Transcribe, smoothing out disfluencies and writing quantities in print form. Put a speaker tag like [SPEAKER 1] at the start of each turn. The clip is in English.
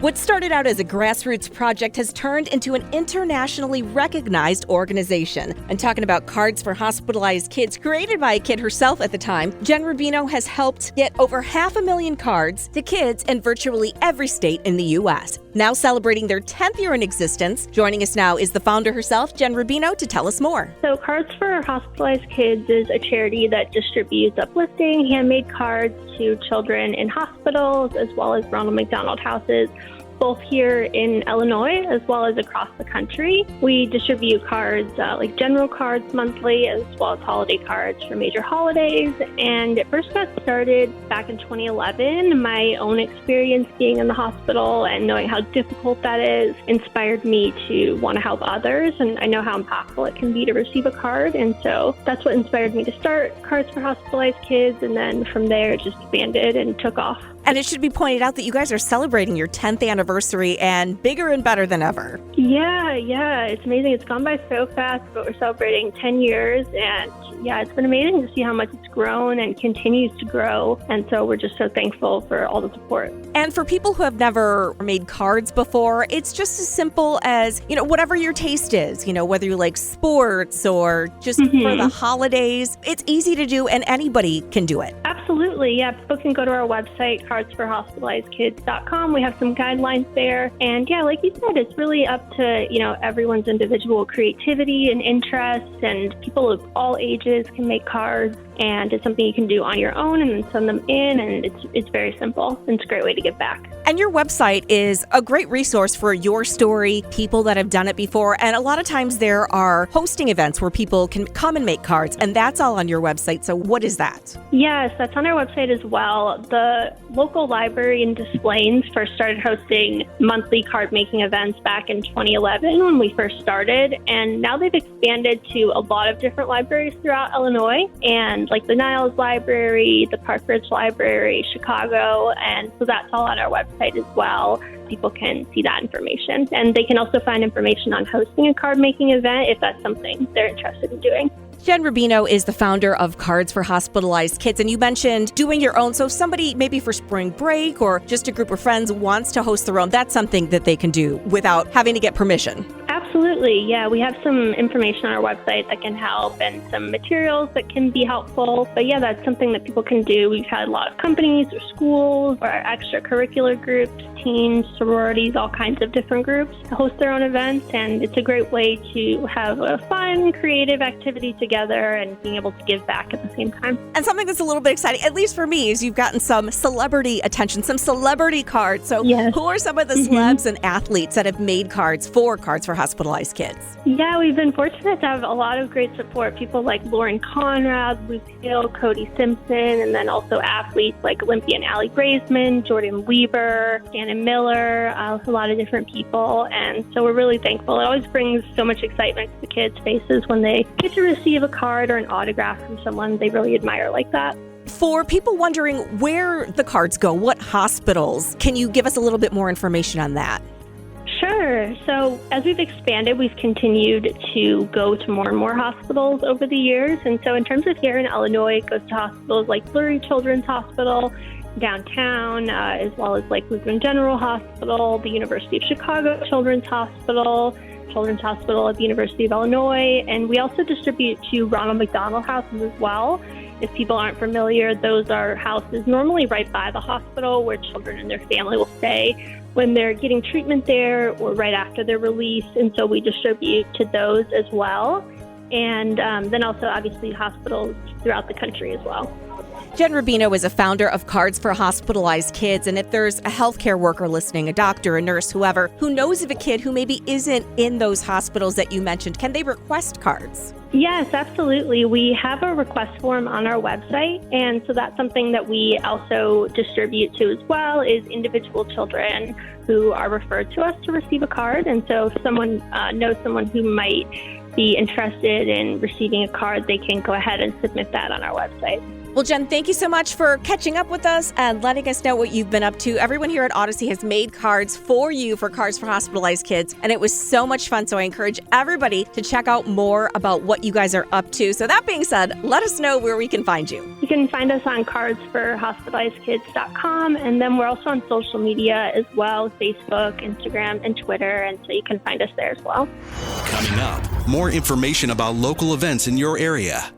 [SPEAKER 1] What started out as a grassroots project has turned into an internationally recognized organization. And talking about cards for hospitalized kids created by a kid herself at the time, Jen Rubino has helped get over 500,000 cards to kids in virtually every state in the U.S. Now celebrating their 10th year in existence, joining us now is the founder herself, Jen Rubino, to tell us more.
[SPEAKER 2] So Cards for Hospitalized Kids is a charity that distributes uplifting, handmade cards to children in hospitals as well as Ronald McDonald houses, both here in Illinois as well as across the country. We distribute cards like general cards monthly as well as holiday cards for major holidays. And it first got started back in 2011. My own experience being in the hospital and knowing how difficult that is inspired me to want to help others. And I know how impactful it can be to receive a card. And so that's what inspired me to start Cards for Hospitalized Kids. And then from there, it just expanded and took off.
[SPEAKER 1] And it should be pointed out that you guys are celebrating your 10th anniversary and bigger and better than ever.
[SPEAKER 2] Yeah, it's amazing. It's gone by so fast, but we're celebrating 10 years. And yeah, it's been amazing to see how much it's grown and continues to grow. And so we're just so thankful for all the support.
[SPEAKER 1] And for people who have never made cards before, it's just as simple as, whatever your taste is, whether you like sports or just for the holidays, it's easy to do and anybody can do it.
[SPEAKER 2] Absolutely. Yeah, people can go to our website, cardsforhospitalizedkids.com. We have some guidelines there. And yeah, like you said, it's really up to, everyone's individual creativity and interests, and people of all ages can make cards. And it's something you can do on your own and then send them in. And it's very simple. And it's a great way to give back.
[SPEAKER 1] And your website is a great resource for your story, people that have done it before. And a lot of times there are hosting events where people can come and make cards. And that's all on your website. So what is that?
[SPEAKER 2] Yes, that's on our website as well. The local library in Des Plaines first started hosting monthly card making events back in 2011 when we first started. And now they've expanded to a lot of different libraries throughout Illinois. And like the Niles Library, the Park Ridge Library, Chicago. And so that's all on our website as well. People can see that information. And they can also find information on hosting a card making event if that's something they're interested in doing.
[SPEAKER 1] Jen Rubino is the founder of Cards for Hospitalized Kids, and you mentioned doing your own. So somebody maybe for spring break or just a group of friends wants to host their own, that's something that they can do without having to get permission.
[SPEAKER 2] Absolutely. Yeah, we have some information on our website that can help and some materials that can be helpful. But yeah, that's something that people can do. We've had a lot of companies or schools or extracurricular groups, teens, sororities, all kinds of different groups host their own events. And it's a great way to have a fun, creative activity together and being able to give back at the same time.
[SPEAKER 1] And something that's a little bit exciting, at least for me, is you've gotten some celebrity attention, some celebrity cards. So
[SPEAKER 2] yes.
[SPEAKER 1] Who are some of the celebs and athletes that have made cards for Hospitalized Kids?
[SPEAKER 2] Yeah, we've been fortunate to have a lot of great support. People like Lauren Conrad, Luke Hill, Cody Simpson, and then also athletes like Olympian Allie Graceman, Jordan Weber, Shannon Miller, a lot of different people. And so we're really thankful. It always brings so much excitement to the kids' faces when they get to receive a card or an autograph from someone they really admire like that.
[SPEAKER 1] For people wondering where the cards go, what hospitals, can you give us a little bit more information on that?
[SPEAKER 2] Sure. So as we've expanded, we've continued to go to more and more hospitals over the years. And so in terms of here in Illinois, it goes to hospitals like Lurie Children's Hospital downtown, as well as like Lutheran General Hospital, the University of Chicago Children's Hospital at the University of Illinois. And we also distribute to Ronald McDonald houses as well. If people aren't familiar, those are houses normally right by the hospital where children and their family will stay when they're getting treatment there or right after their release. And so we distribute to those as well. And then also obviously hospitals throughout the country as well.
[SPEAKER 1] Jen Rubino is a founder of Cards for Hospitalized Kids, and if there's a healthcare worker listening, a doctor, a nurse, whoever, who knows of a kid who maybe isn't in those hospitals that you mentioned, can they request cards?
[SPEAKER 2] Yes, absolutely. We have a request form on our website, and so that's something that we also distribute to as well, is individual children who are referred to us to receive a card. And so if someone knows someone who might be interested in receiving a card, they can go ahead and submit that on our website.
[SPEAKER 1] Well, Jen, thank you so much for catching up with us and letting us know what you've been up to. Everyone here at Odyssey has made cards for you for Cards for Hospitalized Kids, and it was so much fun. So I encourage everybody to check out more about what you guys are up to. So that being said, let us know where we can find you.
[SPEAKER 2] You can find us on cardsforhospitalizedkids.com, and then we're also on social media as well, Facebook, Instagram, and Twitter, and so you can find us there as well.
[SPEAKER 3] Coming up, more information about local events in your area.